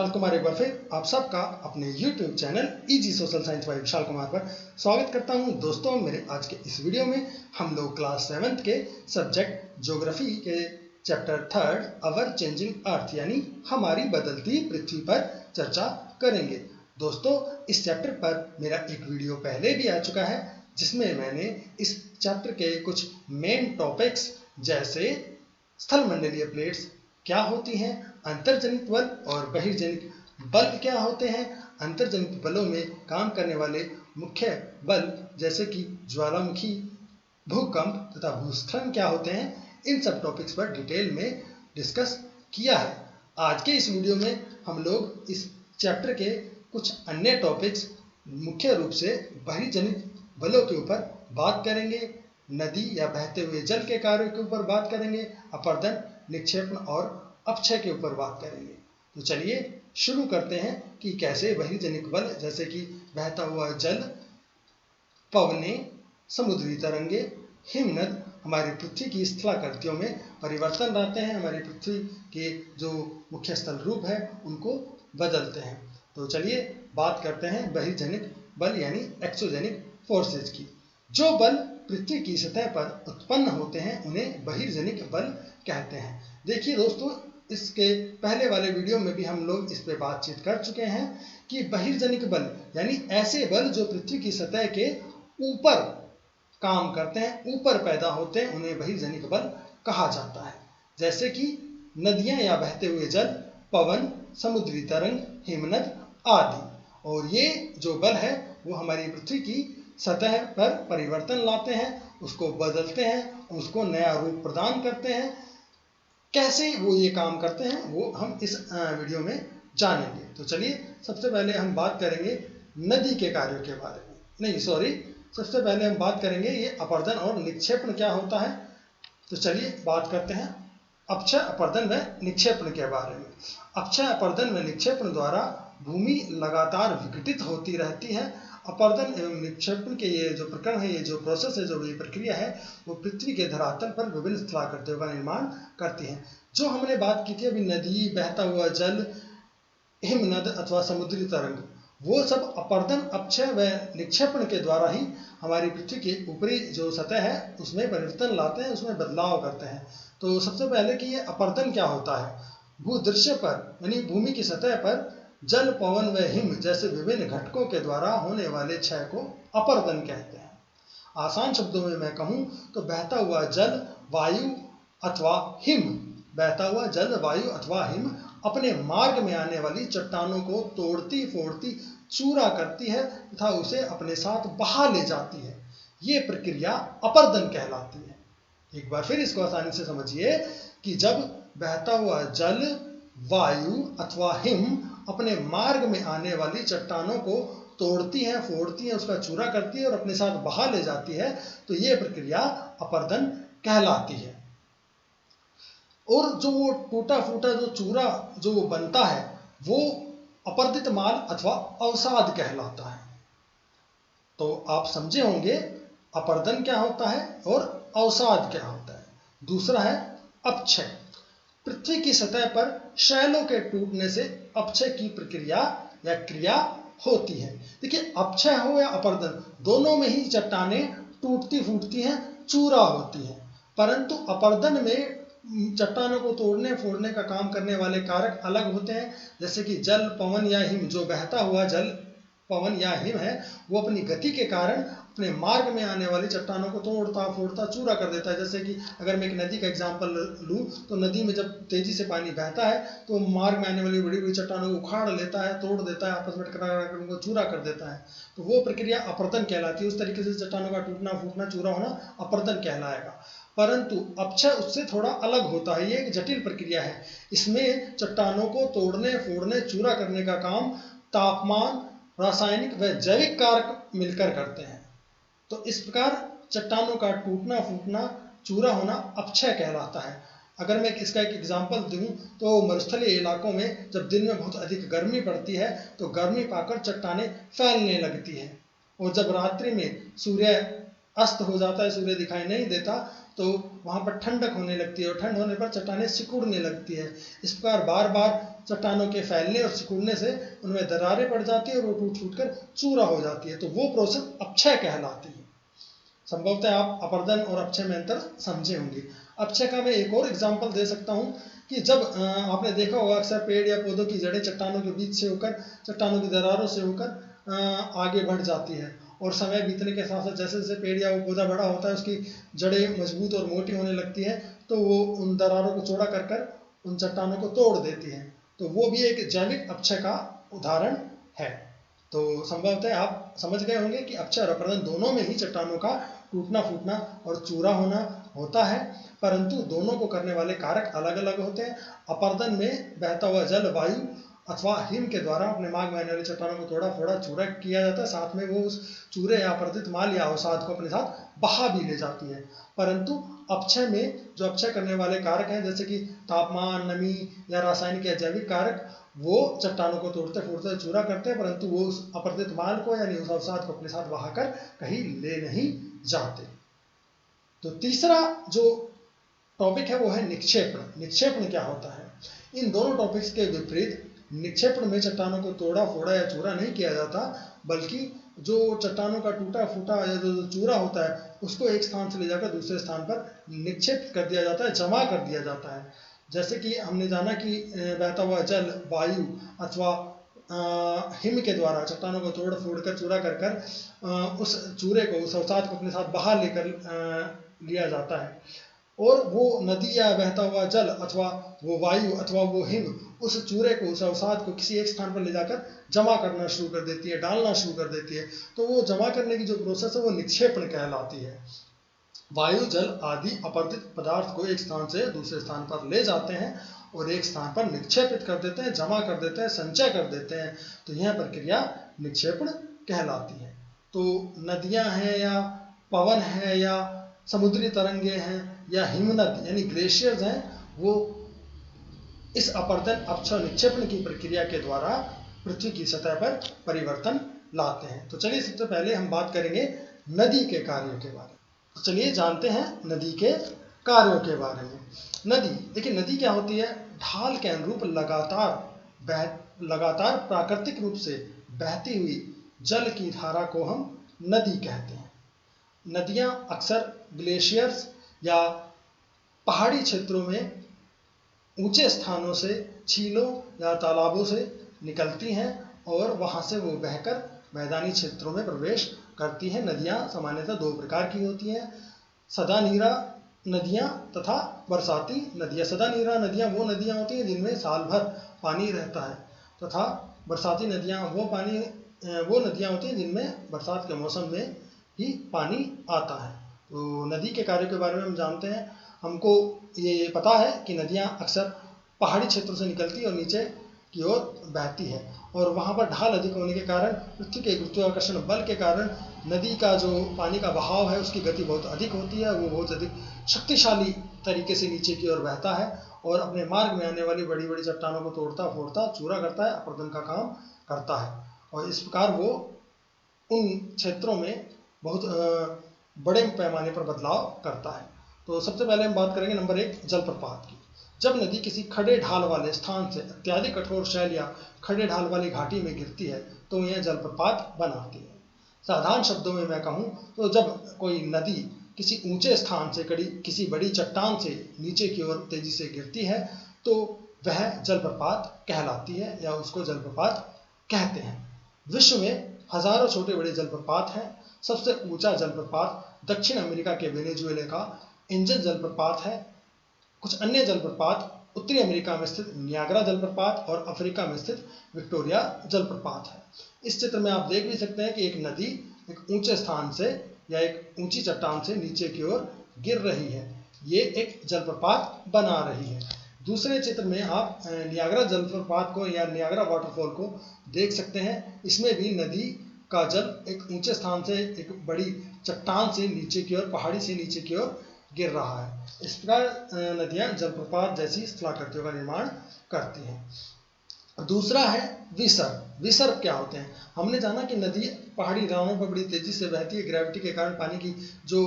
विशाल कुमार एक बार फिर आप सबका अपने YouTube channel easy social science by Vishal Kumar पर स्वागत करता हूं। दोस्तों, मेरे आज के इस वीडियो में हम लोग क्लास 7th के सब्जेक्ट ज्योग्राफी के चैप्टर 3 अवर चेंजिंग अर्थ यानी हमारी बदलती पृथ्वी पर चर्चा करेंगे। दोस्तों, इस चैप्टर पर मेरा एक वीडियो पहले भी आ चुका है जिसमें मैंने इस चैप्टर के कुछ मेन टॉपिक्स जैसे स्थलमंडलीय प्लेट्स क्या होती हैं, अंतर्जनित बल और बहिर्जनित बल क्या होते हैं, अंतर्जनित बलों में काम करने वाले मुख्य बल जैसे कि ज्वालामुखी, भूकंप तथा भूस्खलन क्या होते हैं, इन सब टॉपिक्स पर डिटेल में डिस्कस किया है। आज के इस वीडियो में हम लोग इस चैप्टर के कुछ अन्य टॉपिक्स मुख्य रूप से बहिर्जनित बलों के ऊपर बात करेंगे, नदी या बहते हुए जल के कार्यों के ऊपर बात करेंगे, अपरदन, निक्षेपण और अपक्षय के ऊपर बात करेंगे। तो चलिए शुरू करते हैं कि कैसे बहिर्जनित बल जैसे कि बहता हुआ जल, पवनें, समुद्री तरंगे, हिमनद हमारी पृथ्वी की स्थलाकृतियों में परिवर्तन लाते हैं, हमारी पृथ्वी के जो मुख्य स्थल रूप है उनको बदलते हैं। तो चलिए बात करते हैं बहिर्जनित बल यानी एक्सोजेनिक फोर्सेज की। जो बल पृथ्वी की सतह पर उत्पन्न होते हैं उन्हें बहिर्जनित बल कहते हैं। देखिए दोस्तों, इसके पहले वाले वीडियो में भी हम लोग इस पे बातचीत कर चुके हैं कि बहिर्जनित बल यानी ऐसे बल जो पृथ्वी की सतह के ऊपर काम करते हैं, ऊपर पैदा होते हैं, उन्हें बहिर्जनित बल कहा जाता है। जैसे कि नदियां या बहते हुए जल, पवन, समुद्री तरंग, हिमनद आदि। और ये जो बल है वो हमारी पृथ्वी की सतह पर परिवर्तन लाते हैं, उसको बदलते हैं, उसको नया रूप प्रदान करते हैं। कैसे वो ये काम करते हैं वो हम इस वीडियो में जानेंगे। तो चलिए सबसे पहले हम बात करेंगे नदी के कार्यों के बारे में। सबसे पहले हम बात करेंगे ये अपरदन और निक्षेपण क्या होता है। तो चलिए बात करते हैं अपक्षय, अपरदन व निक्षेपण के बारे में। अपक्षय, अपरदन व निक्षेपण द्वारा भूमि लगातार विघटित होती रहती है। अपरदन एवं निक्षेपण के ये जो प्रकरण है, ये जो प्रोसेस है, जो ये प्रक्रिया है, वो पृथ्वी के धरातल पर विभिन्न स्थलाकृतियों का निर्माण करती है। जो हमने बात की थी अभी, नदी, बहता हुआ जल, हिमनद अथवा समुद्री तरंग, वो सब अपरदन, अपक्षय व निक्षेपण के द्वारा ही हमारी पृथ्वी के ऊपरी जो सतह है उसमें परिवर्तन लाते हैं, उसमें बदलाव करते हैं। तो सबसे पहले कि ये अपरदन क्या होता है। भूदृश्य पर यानी भूमि की सतह पर जल, पवन व हिम जैसे विभिन्न घटकों के द्वारा होने वाले क्षय को अपरदन कहते हैं। आसान शब्दों में मैं कहूं तो बहता हुआ जल, वायु अथवा हिम, बहता हुआ जल, वायु अथवा हिम अपने मार्ग में आने वाली चट्टानों को तोड़ती फोड़ती चूरा करती है तथा उसे अपने साथ बहा ले जाती है। ये प्रक्रिया अपरदन कहलाती है। एक बार फिर इसको आसानी से समझिए कि जब बहता हुआ जल, वायु अथवा हिम अपने मार्ग में आने वाली चट्टानों को तोड़ती है, फोड़ती है, उसका चूरा करती है और अपने साथ बहा ले जाती है, तो यह प्रक्रिया अपरदन कहलाती है। और जो वो टूटा फूटा जो चूरा जो वो बनता है वो अपर्दित माल अथवा अवसाद कहलाता है। तो आप समझे होंगे अपरदन क्या होता है और अवसाद क्या होता है। दूसरा है अपक्षय। पृथ्वी की सतह पर शैलों के टूटने से अपक्षय की प्रक्रिया या क्रिया होती है। देखिए, अपक्षय हो या अपरदन, दोनों में ही चट्टानें टूटती फूटती हैं, चूरा होती हैं। परंतु अपरदन में चट्टानों को तोड़ने फोड़ने का काम करने वाले कारक अलग होते हैं। जैसे कि जल, पवन या हिम, जो बहता हुआ जल, पवन या हिम है, वो अपनी गति के कारण अपने मार्ग में आने वाली चट्टानों को तोड़ता फोड़ता चूरा कर देता है। जैसे कि अगर मैं एक नदी का एग्जांपल लूँ तो नदी में जब तेजी से पानी बहता है तो मार्ग में आने वाली बड़ी बड़ी चट्टानों को उखाड़ लेता है, तोड़ देता है, आपस में टकरा कर उनको चूरा कर देता है। तो वो प्रक्रिया अपरदन कहलाती है। उस तरीके से चट्टानों का टूटना फूटना, चूरा होना अपरदन कहलाएगा। परंतु अपक्षय उससे थोड़ा अलग होता है। ये एक जटिल प्रक्रिया है। इसमें चट्टानों को तोड़ने फोड़ने चूरा करने का काम तापमान, रासायनिक व जैविक कारक मिलकर करते हैं। तो इस प्रकार चट्टानों का टूटना फूटना, चूरा होना अपक्षय कहलाता है। अगर मैं इसका एक एग्जांपल दूं तो मरुस्थलीय इलाकों में जब दिन में बहुत अधिक गर्मी पड़ती है तो गर्मी पाकर चट्टानें फैलने लगती हैं, और जब रात्रि में सूर्य अस्त हो जाता है, सूर्य दिखाई नहीं देता, तो वहां पर ठंडक होने लगती है और ठंड होने पर चट्टानें सिकुड़ने लगती है। इस प्रकार बार बार चट्टानों के फैलने और सिकुड़ने से उनमें दरारें पड़ जाती है और वो टूट फूट कर चूरा हो जाती है, तो वो प्रोसेस अपक्षय कहलाती है। संभवतः आप अपरदन और अपक्षय में अंतर समझे होंगे। अपक्षय का मैं एक और एग्जाम्पल दे सकता हूँ कि जब आपने देखा होगा अक्सर पेड़ या पौधों की जड़ें चट्टानों के बीच से होकर, चट्टानों की दरारों से होकर आगे बढ़ जाती है, और समय बीतने के साथ साथ जैसे जैसे पेड़ या वो पौधा बड़ा होता है उसकी जड़ें मजबूत और मोटी होने लगती है, तो वो उन दरारों को चौड़ा कर कर उन चट्टानों को तोड़ देती है। तो वो भी एक जैविक अपक्षय का उदाहरण है। तो संभवतः आप समझ गए होंगे कि अपक्षय और अपरदन दोनों में ही चट्टानों का टूटना फूटना और चूरा होना होता है, परंतु दोनों को करने वाले कारक अलग अलग होते हैं। अपरदन में बहता हुआ जल, वायु अथवा हिम के द्वारा अपने मार्ग में आने वाली चट्टानों को तोड़ा फोड़ा चूरा किया जाता है, साथ में वो उस चूरे या अपरदित माल या अवसाद को अपने साथ बहा भी ले जाती है। परंतु अपक्षय में जो अपक्षय करने वाले कारक हैं जैसे कि तापमान, नमी या रासायनिक या जैविक कारक, वो चट्टानों को तोड़ते फोड़ते चूरा करते हैं, परंतु वो उस अपरदित माल को यानी उस अवसाद को अपने साथ बहाकर कहीं ले नहीं जाते। तो तीसरा जो टॉपिक है वो है निक्षेपण। निक्षेपण क्या होता है? इन दोनों टॉपिक्स के विपरीत निक्षेपण में चट्टानों को तोड़ा फोड़ा या चूरा नहीं किया जाता, बल्कि जो चट्टानों का टूटा फूटा या जो चूरा होता है उसको एक स्थान से ले जाकर दूसरे स्थान पर निक्षेपित कर दिया जाता है, जमा कर दिया जाता है। जैसे कि हमने जाना कि बहता हुआ जल, वायु अथवा हिम के द्वारा चट्टानों को तोड़ फोड़ कर चूरा कर कर उस चूरे को, उस अवसाद को अपने साथ बहा लेकर लिया जाता है, और वो नदी या बहता हुआ जल अथवा वो वायु अथवा वो हिम उस चूरे को, उस अवसाद को किसी एक स्थान पर ले जाकर जमा करना शुरू कर देती है, डालना शुरू कर देती है। तो वो जमा करने की जो प्रोसेस है वो निक्षेपण कहलाती है। वायु, जल आदि अपरदित पदार्थ को एक स्थान से दूसरे स्थान पर ले जाते हैं और एक स्थान पर निक्षेपित कर देते हैं, जमा कर देते हैं, संचय कर देते हैं। तो यह प्रक्रिया निक्षेपण कहलाती है। तो नदियां हैं या पवन है या समुद्री तरंगे हैं या हिमनद यानी ग्लेशियर्स हैं, वो इस अपरदन अपक्षय निक्षेपण की प्रक्रिया के द्वारा पृथ्वी की सतह पर परिवर्तन लाते हैं। तो चलिए सबसे पहले हम बात करेंगे नदी के कार्यों के बारे में। तो चलिए जानते हैं नदी के कार्यों के बारे में। नदी, देखिए नदी क्या होती है? ढाल के अनुरूप लगातार प्राकृतिक रूप से बहती हुई जल की धारा को हम नदी कहते हैं। नदियां अक्सर ग्लेशियर्स या पहाड़ी क्षेत्रों में ऊंचे स्थानों से, झीलों या तालाबों से निकलती हैं और वहां से वो बहकर मैदानी क्षेत्रों में प्रवेश करती हैं। नदियां सामान्यतः दो प्रकार की होती हैं, सदानीरा नदियां तथा बरसाती नदियां। सदानीरा नदियां वो नदियां होती हैं जिनमें साल भर पानी रहता है, तथा बरसाती नदियां वो नदियां होती हैं जिनमें बरसात के मौसम में ही पानी आता है। तो नदी के कार्यों के बारे में हम जानते हैं। हमको ये पता है कि नदियां अक्सर पहाड़ी क्षेत्रों से निकलती और नीचे की ओर बहती है, और वहां पर ढाल अधिक होने के कारण, पृथ्वी के गुरुत्वाकर्षण बल के कारण नदी का जो पानी का बहाव है उसकी गति बहुत अधिक होती है। वो बहुत अधिक शक्तिशाली तरीके से नीचे की ओर बहता है और अपने मार्ग में आने वाली बड़ी बड़ी चट्टानों को तोड़ता फोड़ता चूरा करता है, अपरदन का काम करता है, और इस प्रकार वो उन क्षेत्रों में बहुत बड़े पैमाने पर बदलाव करता है। तो सबसे पहले हम बात करेंगे नंबर 1 जलप्रपात की। जब नदी किसी खड़े ढाल वाले स्थान से अत्यधिक कठोर शैल या खड़े ढाल वाली घाटी में गिरती है तो यह जलप्रपात बनाती है। साधारण शब्दों में मैं कहूँ तो जब कोई नदी किसी ऊंचे स्थान से किसी बड़ी चट्टान से नीचे की ओर तेजी से गिरती है तो वह जलप्रपात कहलाती है या उसको जलप्रपात कहते हैं। विश्व में हजारों छोटे बड़े जलप्रपात हैं। सबसे ऊंचा जलप्रपात दक्षिण अमेरिका के वेनेजुएला का एंजल जलप्रपात है। कुछ अन्य जलप्रपात उत्तरी अमेरिका में स्थित नियाग्रा जलप्रपात और अफ्रीका में स्थित विक्टोरिया जलप्रपात है। इस चित्र में आप देख भी सकते हैं कि एक नदी एक ऊंचे स्थान से या एक ऊंची चट्टान से नीचे की ओर गिर रही है, ये एक जलप्रपात बना रही है। दूसरे चित्र में आप नियाग्रा जलप्रपात को या नियाग्रा वाटरफॉल को देख सकते हैं। इसमें भी नदी का जल एक ऊंचे स्थान से एक बड़ी चट्टान से नीचे की ओर, पहाड़ी से नीचे की ओर गिर रहा है। इस प्रकार नदियां जलप्रपात जैसी स्थलाकृतियों का निर्माण करती हैं। दूसरा है विसर्ग। विसर्ग क्या होते हैं? हमने जाना कि नदी पहाड़ी इलाकों पर बड़ी तेजी से बहती है। ग्रेविटी के कारण पानी की जो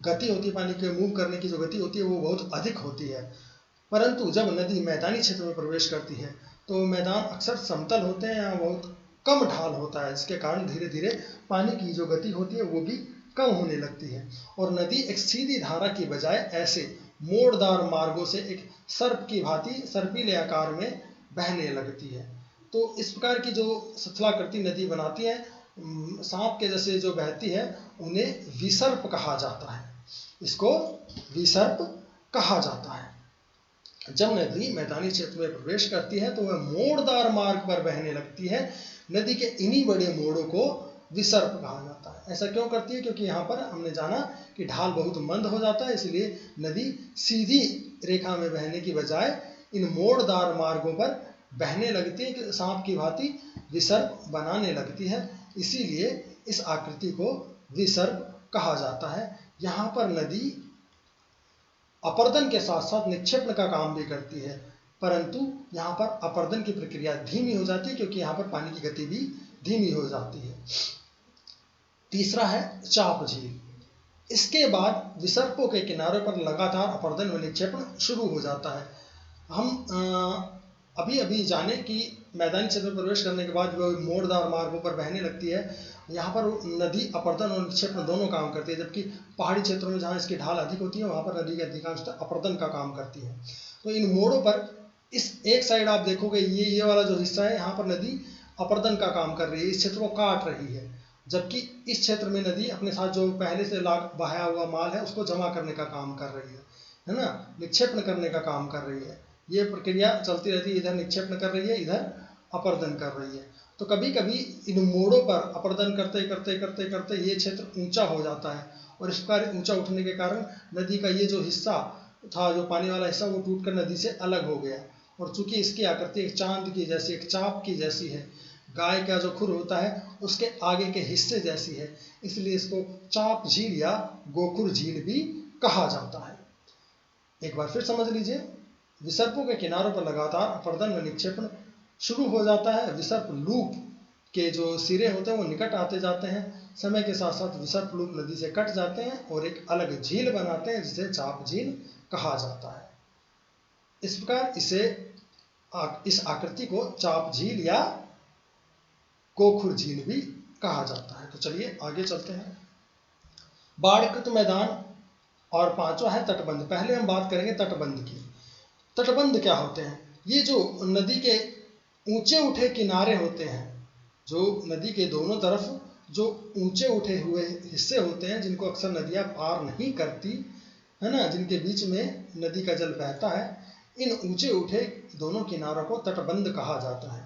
गति होती है, पानी के मूव करने की जो गति होती है वो बहुत अधिक होती है। परंतु जब नदी मैदानी क्षेत्र में प्रवेश करती है तो मैदान अक्सर समतल होते हैं या बहुत कम ढाल होता है, जिसके कारण धीरे धीरे पानी की जो गति होती है वो भी कम होने लगती है और नदी एक सीधी धारा की बजाय ऐसे मोड़दार मार्गों से एक सर्प की भांति सर्पीले आकार में बहने लगती है। तो इस प्रकार की जो शिथिलाकृति नदी बनाती है, सांप के जैसे जो बहती है, उन्हें विसर्प कहा जाता है। इसको विसर्प कहा जाता है। जब नदी मैदानी क्षेत्र में प्रवेश करती है तो वह मोड़दार मार्ग पर बहने लगती है। नदी के इन्हीं बड़े मोड़ों को विसर्प कहा जाता है। ऐसा क्यों करती है? क्योंकि यहाँ पर हमने जाना कि ढाल बहुत मंद हो जाता है, इसलिए नदी सीधी रेखा में बहने की बजाय इन मोड़दार मार्गों पर बहने लगती है कि सांप की भांति विसर्प बनाने लगती है। इसीलिए इस आकृति को विसर्प कहा जाता है। यहाँ पर नदी अपर्दन के साथ साथ निक्षेपण का काम भी करती है, परंतु यहाँ पर अपर्दन की प्रक्रिया धीमी हो जाती है क्योंकि यहाँ पर पानी की गति भी धीमी हो जाती है। तीसरा है चाप झील। इसके बाद विसर्पों के किनारों पर लगातार अपर्दन व निक्षेपण शुरू हो जाता है। हम अभी अभी जाने कि मैदानी क्षेत्र में प्रवेश करने के बाद वो मोड़दार मार्गों पर बहने लगती है। यहाँ पर नदी अपर्दन और निक्षेपण दोनों काम करती है, जबकि पहाड़ी क्षेत्रों में जहाँ इसकी ढाल अधिक होती है वहाँ पर नदी की अधिकांशतः अपर्दन का काम करती है। तो इन मोड़ों पर इस एक साइड आप देखोगे ये वाला जो हिस्सा है, यहाँ पर नदी अपर्दन का काम कर रही है, इस क्षेत्र को काट रही है, जबकि इस क्षेत्र में नदी अपने साथ जो पहले से बहाया हुआ माल है उसको जमा करने का काम कर रही है ना, निक्षेपण करने का काम कर रही है। ये प्रक्रिया चलती रहती है, इधर निक्षेपण कर रही है, इधर अपर्दन कर रही है। तो कभी कभी इन मोड़ों पर अपर्दन करते करते करते करते ये क्षेत्र ऊंचा हो जाता है और इस प्रकार ऊंचा उठने के कारण नदी का ये जो हिस्सा था, जो पानी वाला हिस्सा, वो टूटकर नदी से अलग हो गया। और चूंकि इसकी आकृति एक चांद की जैसी, एक चाप की जैसी है, गाय का जो खुर होता है उसके आगे के हिस्से जैसी है, इसलिए इसको चाप झील या गोखुर झील भी कहा जाता है। एक बार फिर समझ लीजिए, विसर्पों के किनारों पर लगातार अपर्दन व निक्षेपण शुरू हो जाता है। विसर्प लूप के जो सिरे होते हैं वो निकट आते जाते हैं। समय के साथ साथ विसर्प लूप नदी से कट जाते हैं और एक अलग झील बनाते हैं जिसे चाप झील कहा जाता है। इस प्रकार इस आकृति को चाप झील या गोखुर झील भी कहा जाता है। तो चलिए आगे चलते हैं। बाढ़कृत मैदान और पांचवा है तटबंध। पहले हम बात करेंगे तटबंध की। तटबंध क्या होते हैं? ये जो नदी के ऊंचे उठे किनारे होते हैं, जो नदी के दोनों तरफ जो ऊंचे उठे हुए हिस्से होते हैं, जिनको अक्सर नदियां पार नहीं करती है ना, जिनके बीच में नदी का जल बहता है, इन ऊंचे उठे दोनों किनारों को तटबंध कहा जाता है।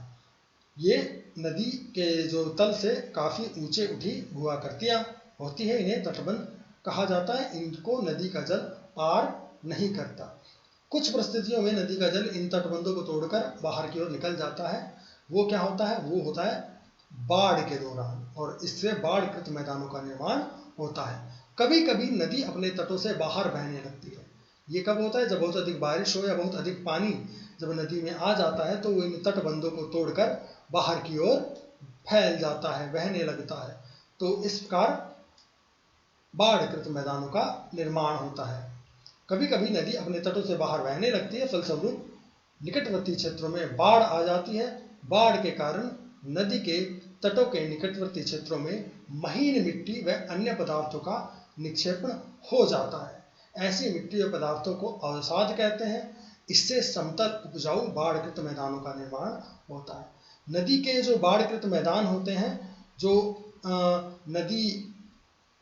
ये नदी के जो तल से काफी ऊंचे उठी हुआ करतियां होती है, इन्हें तटबंध कहा जाता है। इनको नदी का जल पार नहीं करता। कुछ परिस्थितियों में नदी का जल इन तटबंधों को तोड़कर बाहर की ओर निकल जाता है। वो क्या होता है? वो होता है बाढ़ के दौरान, और इससे बाढ़कृत मैदानों का निर्माण होता है। कभी कभी नदी अपने तटों से बाहर बहने लगती है। ये कब होता है? जब बहुत अधिक बारिश हो या बहुत अधिक पानी जब नदी में आ जाता है तो वो इन तटबंधों को तोड़कर बाहर की ओर फैल जाता है, बहने लगता है। तो इस प्रकार बाढ़कृत मैदानों का निर्माण होता है। कभी कभी नदी अपने तटों से बाहर बहने लगती है, फलस्वरूप निकटवर्ती क्षेत्रों में बाढ़ आ जाती है। बाढ़ के कारण नदी के तटों के निकटवर्ती क्षेत्रों में महीन मिट्टी व अन्य पदार्थों का निक्षेपण हो जाता है। ऐसी मिट्टी व पदार्थों को अवसाद कहते हैं। इससे समतल उपजाऊ बाढ़कृत मैदानों का निर्माण होता है। नदी के जो बाढ़कृत मैदान होते हैं, जो नदी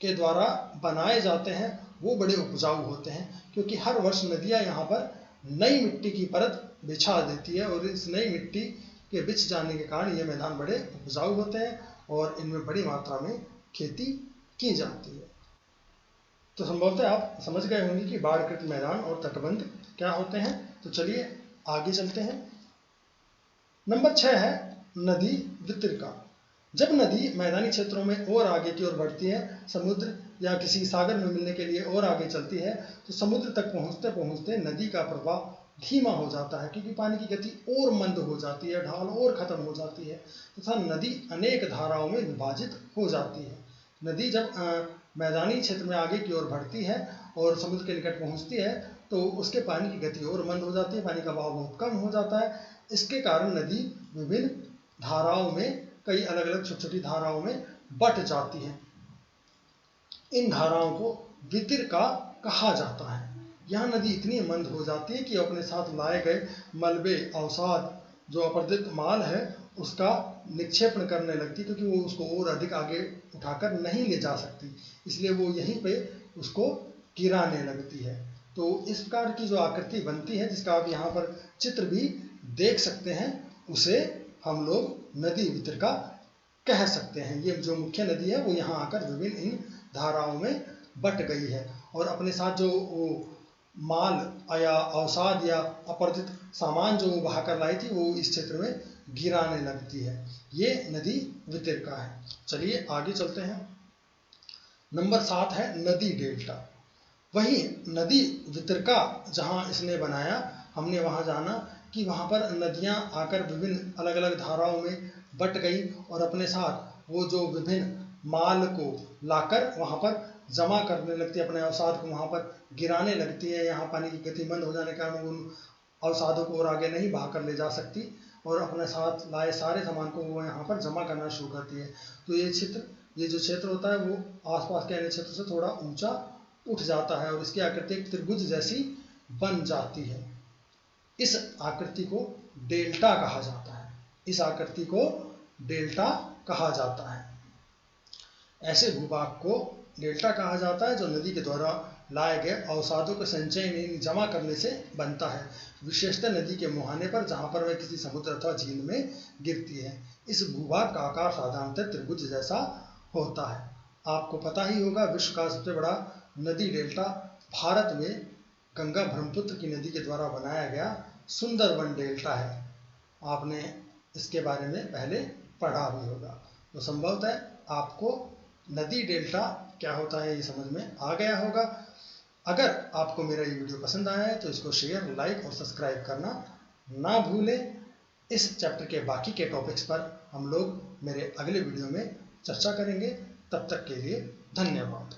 के द्वारा बनाए जाते हैं, वो बड़े उपजाऊ होते हैं, क्योंकि हर वर्ष नदियां यहाँ पर नई मिट्टी की परत बिछा देती है और इस नई मिट्टी के बिछ जाने के कारण ये मैदान बड़े उपजाऊ होते हैं और इनमें बड़ी मात्रा में खेती की जाती है। तो संभवतः आप समझ गए होंगे कि बाढ़कृत मैदान और तटबंध क्या होते हैं। तो चलिए आगे चलते हैं। नंबर 6 है नदी वितरिका। जब नदी मैदानी क्षेत्रों में और आगे की ओर बढ़ती है, समुद्र या किसी सागर में मिलने के लिए और आगे चलती है, तो समुद्र तक पहुंचते पहुंचते नदी का प्रवाह धीमा हो जाता है, क्योंकि पानी की गति और मंद हो जाती है, ढाल और खत्म हो जाती है तथा नदी अनेक धाराओं में विभाजित हो जाती है। नदी जब मैदानी क्षेत्र में आगे की ओर बढ़ती है और समुद्र के निकट पहुंचती है तो उसके पानी की गति और मंद हो जाती है, पानी का बहाव बहुत कम हो जाता है। इसके कारण नदी विभिन्न धाराओं में, कई अलग अलग छोटी छोटी धाराओं में बट जाती है। इन धाराओं को वितरिका कहा जाता है। यह नदी इतनी मंद हो जाती है कि अपने साथ लाए गए मलबे, अवसाद, जो अपरदित माल है उसका निक्षेपण करने लगती, क्योंकि वो उसको और अधिक आगे उठाकर नहीं ले जा सकती, इसलिए वो यहीं पे उसको गिराने लगती है। तो इस प्रकार की जो आकृति बनती है, जिसका आप यहाँ पर चित्र भी देख सकते हैं, उसे हम लोग नदी वितरिका कह सकते हैं। ये जो मुख्य नदी है वो यहाँ आकर विभिन्न इन धाराओं में बट गई है और अपने साथ जो माल या अवसाद या अपरदित सामान जो बहाकर लाई थी वो इस क्षेत्र में गिराने लगती है। ये नदी वितरिका है। चलिए आगे चलते हैं। नंबर 7 है नदी डेल्टा। वही नदी वितरिका जहाँ इसने बनाया, हमने वहाँ जाना कि वहाँ पर नदियाँ आकर विभिन्न अलग अलग धाराओं में बट गई और अपने साथ वो जो विभिन्न माल को लाकर वहाँ पर जमा करने लगती है, अपने अवसाद को वहाँ पर गिराने लगती है। यहाँ पानी की गति मंद हो जाने के कारण उन अवसादों को और आगे नहीं बहा कर ले जा सकती और अपने साथ लाए सारे सामान को वो यहाँ पर जमा करना शुरू करती है। तो ये जो क्षेत्र होता है वो आसपास के अन्य क्षेत्र से थोड़ा ऊंचा उठ जाता है और इसकी आकृति एक त्रिभुज जैसी बन जाती है। इस आकृति को डेल्टा कहा जाता है। इस आकृति को डेल्टा कहा जाता है। ऐसे भूभाग को डेल्टा कहा जाता है जो नदी के द्वारा लाए गए अवसादों के संचय जमा करने से बनता है, विशेषतः नदी के मुहाने पर जहाँ पर वह किसी समुद्र अथवा झील में गिरती है। इस भूभाग का आकार साधारणतः त्रिभुज जैसा होता है। आपको पता ही होगा विश्व का सबसे बड़ा नदी डेल्टा भारत में गंगा ब्रह्मपुत्र की नदी के द्वारा बनाया गया सुंदरबन डेल्टा है। आपने इसके बारे में पहले पढ़ा भी होगा, तो संभवतः आपको नदी डेल्टा क्या होता है ये समझ में आ गया होगा। अगर आपको मेरा ये वीडियो पसंद आया है तो इसको शेयर, लाइक और सब्सक्राइब करना ना भूलें। इस चैप्टर के बाकी के टॉपिक्स पर हम लोग मेरे अगले वीडियो में चर्चा करेंगे। तब तक के लिए धन्यवाद।